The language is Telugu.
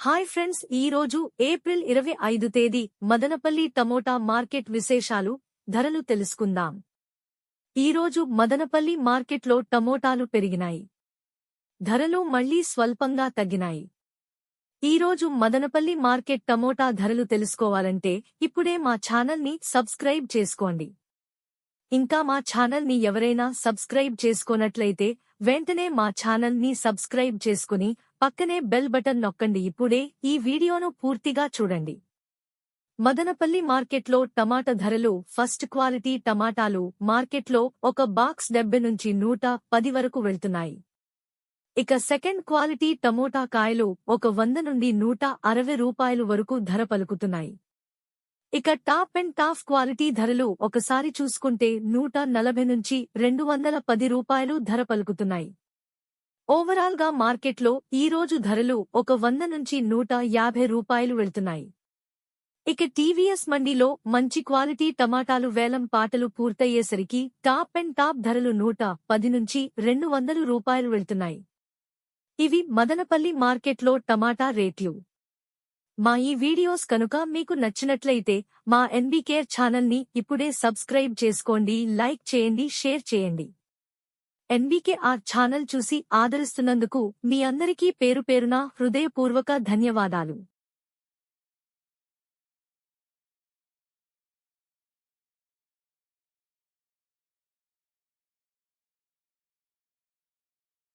హాయ్ ఫ్రెండ్స్, ఈ రోజు ఏప్రిల్ 25 తేదీ మదనపల్లి టమోటా మార్కెట్ విశేషాలు, ధరలు తెలుసుకుందాం. ఈరోజు మదనపల్లి మార్కెట్లో టమోటాలు పెరిగినాయి. ధరలు మళ్లీ స్వల్పంగా తగ్గినాయి. ఈరోజు మదనపల్లి మార్కెట్ టమోటా ధరలు తెలుసుకోవాలంటే ఇప్పుడే మా ఛానల్ని సబ్స్క్రైబ్ చేసుకోండి. ఇంకా మా ఛానల్ని ఎవరైనా సబ్స్క్రైబ్ చేసుకోనట్లయితే వెంటనే మా ఛానల్ని సబ్స్క్రైబ్ చేసుకుని పక్కనే బెల్ బటన్ నొక్కండి. ఇప్పుడే ఈ వీడియోను పూర్తిగా చూడండి. మదనపల్లి మార్కెట్లో టమాటా ధరలు. ఫస్ట్ క్వాలిటీ టమాటాలు మార్కెట్లో ఒక బాక్స్ 70 నుంచి 110 వరకు వెళ్తున్నాయి. ఇక సెకండ్ క్వాలిటీ టమోటా కాయలు ఒక 100 నుండి 160 రూపాయలు వరకు ధర పలుకుతున్నాయి. ఇక టాప్ అండ్ టాప్ క్వాలిటీ ధరలు ఒకసారి చూసుకుంటే 140 నుంచి 210 రూపాయలు ధర పలుకుతున్నాయి. ఓవరాల్ గా మార్కెట్లో ఈరోజు ధరలు ఒక 100 నుంచి 150 రూపాయలు వెళ్తున్నాయి. ఇక టీవీఎస్ మండీలో మంచి క్వాలిటీ టమాటాలు వేలం పాటలు పూర్తయ్యేసరికి టాప్ అండ్ టాప్ ధరలు 110 నుంచి 200 రూపాయలు వెళ్తున్నాయి. ఇవి మదనపల్లి మార్కెట్లో టమాటా రేట్లు. మా ఈ వీడియోస్ కనుక మీకు నచ్చినట్లయితే మా ఎన్బీకేర్ ఛానల్ని ఇప్పుడే సబ్స్క్రైబ్ చేసుకోండి, లైక్ చేయండి, షేర్ చేయండి. ఎన్బీకేఆర్ ఛానల్ చూసి ఆదరిస్తున్నందుకు మీ అందరికీ పేరుపేరున హృదయపూర్వక ధన్యవాదాలు.